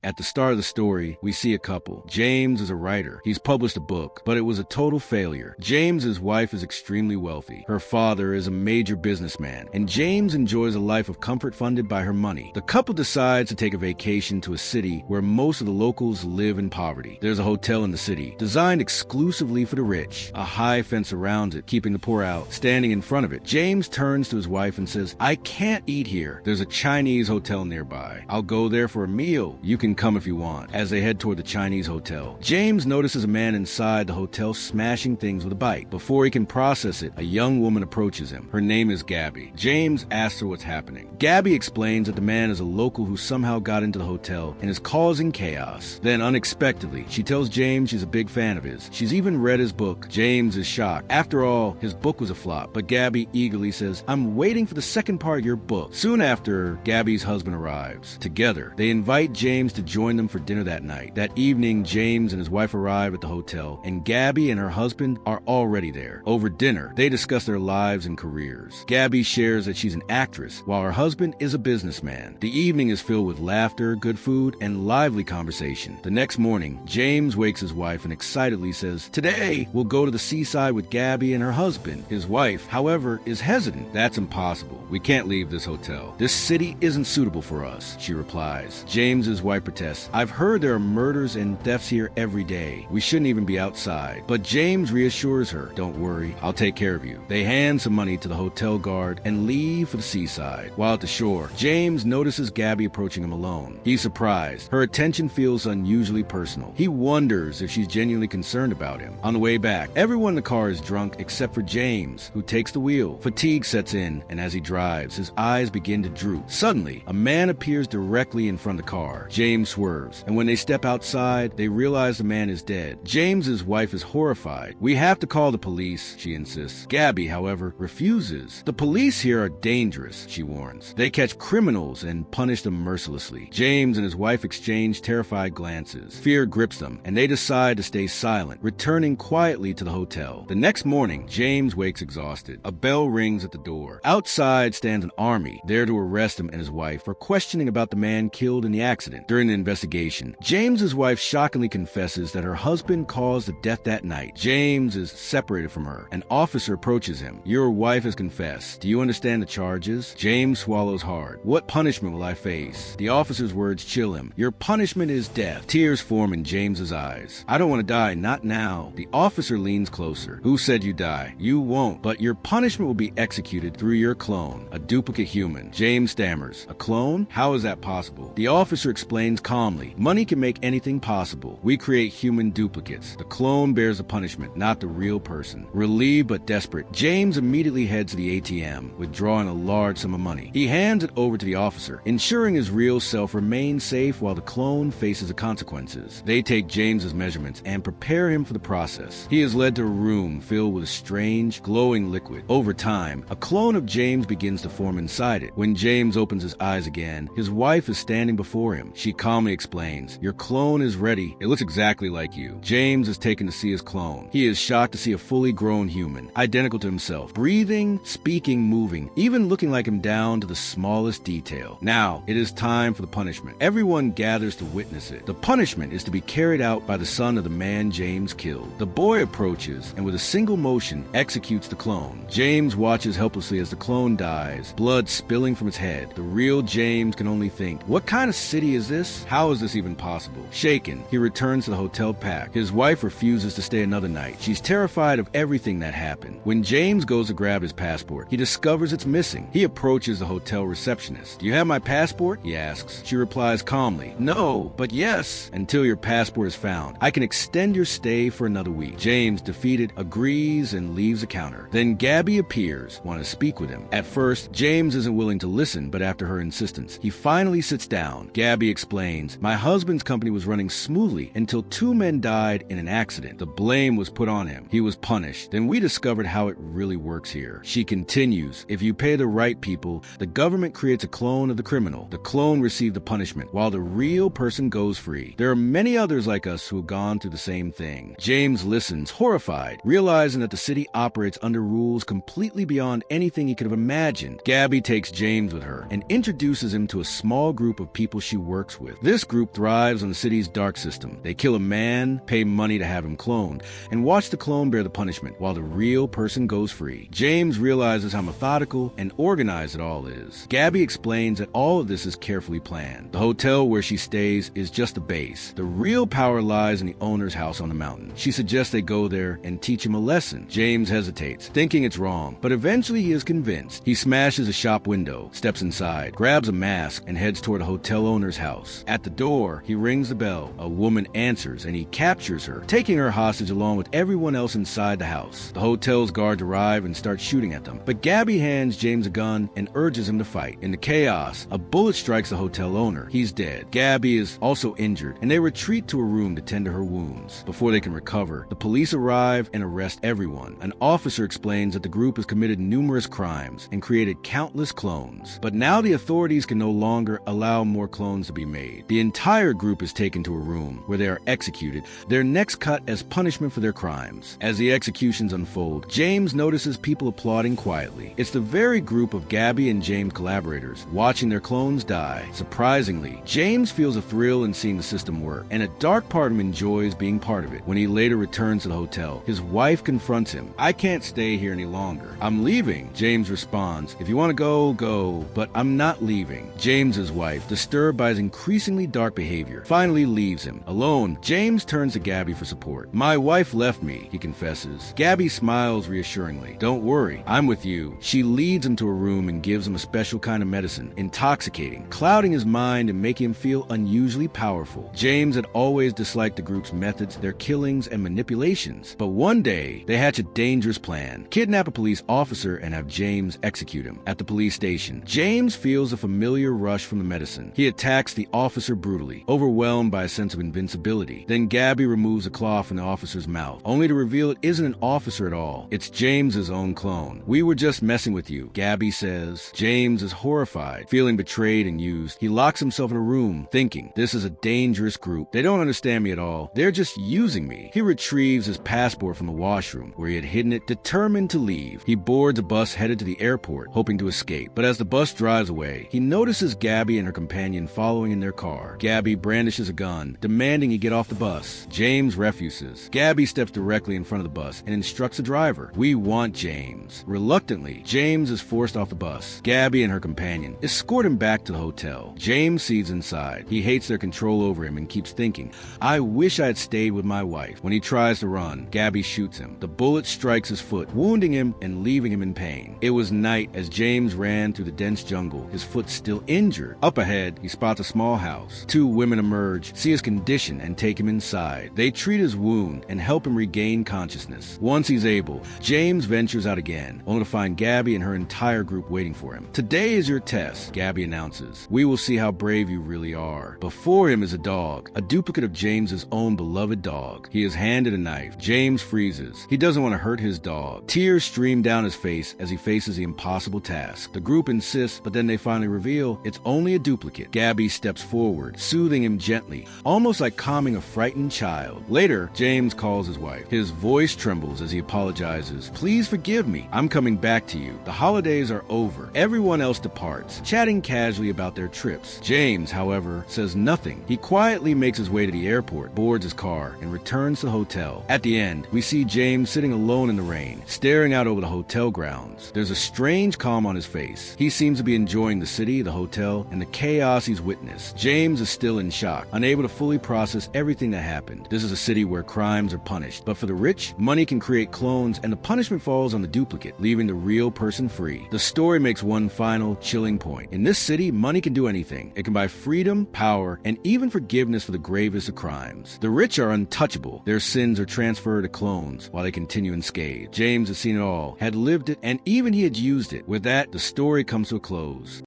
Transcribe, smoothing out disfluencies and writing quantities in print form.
At the start of the story, we see a couple. James is a writer. He's published a book, but it was a total failure. James's wife is extremely wealthy. Her father is a major businessman, and James enjoys a life of comfort funded by her money. The couple decides to take a vacation to a city where most of the locals live in poverty. There's a hotel in the city, designed exclusively for the rich. A high fence surrounds it, keeping the poor out. Standing in front of it, James turns to his wife and says, "I can't eat here. There's a Chinese hotel nearby. I'll go there for a meal. You can come if you want." As they head toward the Chinese hotel, James notices a man inside the hotel smashing things with a bike. Before he can process it, a young woman approaches him. Her name is Gabby. James asks her what's happening. Gabby explains that the man is a local who somehow got into the hotel and is causing chaos. Then, unexpectedly, she tells James she's a big fan of his. She's even read his book. James is shocked. After all, his book was a flop, but Gabby eagerly says, "I'm waiting for the second part of your book." Soon after, Gabby's husband arrives. Together, they invite James to join them for dinner that night. That evening, James and his wife arrive at the hotel, and Gabby and her husband are already there. Over dinner, they discuss their lives and careers. Gabby shares that she's an actress, while her husband is a businessman. The evening is filled with laughter, good food, and lively conversation. The next morning, James wakes his wife and excitedly says, "Today, we'll go to the seaside with Gabby and her husband." His wife, however, is hesitant. "That's impossible. We can't leave this hotel. This city isn't suitable for us," she replies. James's wife protests, "I've heard there are murders and thefts here every day. We shouldn't even be outside." But James reassures her, "Don't worry, I'll take care of you." They hand some money to the hotel guard and leave for the seaside. While at the shore, James notices Gabby approaching him alone. He's surprised. Her attention feels unusually personal. He wonders if she's genuinely concerned about him. On the way back, everyone in the car is drunk except for James, who takes the wheel. Fatigue sets in, and as he drives, his eyes begin to droop. Suddenly, a man appears directly in front of the car. James swerves, and when they step outside, they realize the man is dead. James's wife is horrified. "We have to call the police," she insists. Gabby, however, refuses. "The police here are dangerous," she warns. "They catch criminals and punish them mercilessly." James and his wife exchange terrified glances. Fear grips them, and they decide to stay silent, returning quietly to the hotel. The next morning, James wakes exhausted. A bell rings at the door. Outside stands an army, there to arrest him and his wife for questioning about the man killed in the accident. During the investigation, James's wife shockingly confesses that her husband caused the death that night. James is separated from her. An officer approaches him. "Your wife has confessed. Do you understand the charges?" James swallows hard. "What punishment will I face?" The officer's words chill him. "Your punishment is death." Tears form in James's eyes. "I don't want to die, not now." The officer leans closer. "Who said you die? You won't, but your punishment will be executed through your clone, a duplicate human." James stammers. "A clone? How is that possible?" The officer explains calmly. "Money can make anything possible. We create human duplicates. The clone bears the punishment, not the real person." Relieved but desperate, James immediately heads to the ATM, withdrawing a large sum of money. He hands it over to the officer, ensuring his real self remains safe while the clone faces the consequences. They take James's measurements and prepare him for the process. He is led to a room filled with a strange, glowing liquid. Over time, a clone of James begins to form inside it. When James opens his eyes again, his wife is standing before him. She calmly explains, "Your clone is ready. It looks exactly like you." James is taken to see his clone. He is shocked to see a fully grown human, identical to himself, breathing, speaking, moving, even looking like him down to the smallest detail. Now, it is time for the punishment. Everyone gathers to witness it. The punishment is to be carried out by the son of the man James killed. The boy approaches and with a single motion executes the clone. James watches helplessly as the clone dies, blood spilling from its head. The real James can only think, what kind of city is this? How is this even possible? Shaken, he returns to the hotel packed. His wife refuses to stay another night. She's terrified of everything that happened. When James goes to grab his passport, he discovers it's missing. He approaches the hotel receptionist. "Do you have my passport?" he asks. She replies calmly, "No, but yes." "Until your passport is found, I can extend your stay for another week." James, defeated, agrees and leaves the counter. Then Gabby appears, wanting to speak with him. At first, James isn't willing to listen, but after her insistence, he finally sits down. Gabby explains, "My husband's company was running smoothly until 2 men died in an accident. The blame was put on him. He was punished. Then we discovered how it really works here." She continues, "If you pay the right people, the government creates a clone of the criminal. The clone received the punishment, while the real person goes free. There are many others like us who have gone through the same thing." James listens, horrified, realizing that the city operates under rules completely beyond anything he could have imagined. Gabby takes James with her and introduces him to a small group of people she works with. with. This group thrives on the city's dark system. They kill a man, pay money to have him cloned, and watch the clone bear the punishment while the real person goes free. James realizes how methodical and organized it all is. Gabby explains that all of this is carefully planned. The hotel where she stays is just a base. The real power lies in the owner's house on the mountain. She suggests they go there and teach him a lesson. James hesitates, thinking it's wrong, but eventually he is convinced. He smashes a shop window, steps inside, grabs a mask, and heads toward the hotel owner's house. At the door, he rings the bell. A woman answers, and he captures her, taking her hostage along with everyone else inside the house. The hotel's guards arrive and start shooting at them, but Gabby hands James a gun and urges him to fight. In the chaos, a bullet strikes the hotel owner. He's dead. Gabby is also injured, and they retreat to a room to tend to her wounds. Before they can recover, the police arrive and arrest everyone. An officer explains that the group has committed numerous crimes and created countless clones. But now the authorities can no longer allow more clones to be made. The entire group is taken to a room where they are executed, their necks cut as punishment for their crimes. As the executions unfold, James notices people applauding quietly. It's the very group of Gabby and James' collaborators watching their clones die. Surprisingly, James feels a thrill in seeing the system work, and a dark part of him enjoys being part of it. When he later returns to the hotel, his wife confronts him. "I can't stay here any longer. I'm leaving." James responds, "If you want to go, go, but I'm not leaving." James's wife, disturbed by his increasingly dark behavior, finally leaves him. Alone, James turns to Gabby for support. "My wife left me," he confesses. Gabby smiles reassuringly. "Don't worry, I'm with you." She leads him to a room and gives him a special kind of medicine, intoxicating, clouding his mind and making him feel unusually powerful. James had always disliked the group's methods, their killings and manipulations. But one day, they hatch a dangerous plan. Kidnap a police officer and have James execute him. At the police station, James feels a familiar rush from the medicine. He attacks the officer brutally, overwhelmed by a sense of invincibility. Then Gabby removes a claw from the officer's mouth, only to reveal it isn't an officer at all. It's James's own clone. "We were just messing with you," Gabby says. James is horrified, feeling betrayed and used. He locks himself in a room, thinking, "This is a dangerous group. They don't understand me at all. They're just using me." He retrieves his passport from the washroom, where he had hidden it, determined to leave. He boards a bus headed to the airport, hoping to escape. But as the bus drives away, he notices Gabby and her companion following in their car. Gabby brandishes a gun, demanding he get off the bus. James refuses. Gabby steps directly in front of the bus and instructs the driver, "We want James." Reluctantly, James is forced off the bus. Gabby and her companion escort him back to the hotel. James sees inside. He hates their control over him and keeps thinking, "I wish I had stayed with my wife." When he tries to run, Gabby shoots him. The bullet strikes his foot, wounding him and leaving him in pain. It was night as James ran through the dense jungle, his foot still injured. Up ahead, he spots a small house. Two women emerge, see his condition, and take him inside. They treat his wound and help him regain consciousness. Once he's able, James ventures out again, only to find Gabby and her entire group waiting for him. "Today is your test," Gabby announces. "We will see how brave you really are." Before him is a dog, a duplicate of James's own beloved dog. He is handed a knife. James freezes. He doesn't want to hurt his dog. Tears stream down his face as he faces the impossible task. The group insists, but then they finally reveal it's only a duplicate. Gabby steps forward, soothing him gently, almost like calming a frightened child. Later, James calls his wife. His voice trembles as he apologizes. "Please forgive me. I'm coming back to you. The holidays are over." Everyone else departs, chatting casually about their trips. James, however, says nothing. He quietly makes his way to the airport, boards his car, and returns to the hotel. At the end, we see James sitting alone in the rain, staring out over the hotel grounds. There's a strange calm on his face. He seems to be enjoying the city, the hotel, and the chaos he's witnessed. James is still in shock, unable to fully process everything that happened. This is a city where crimes are punished, but for the rich, money can create clones, and the punishment falls on the duplicate, leaving the real person free. The story makes one final, chilling point. In this city, money can do anything. It can buy freedom, power, and even forgiveness for the gravest of crimes. The rich are untouchable. Their sins are transferred to clones, while they continue unscathed. James has seen it all, had lived it, and even he had used it. With that, the story comes to a close.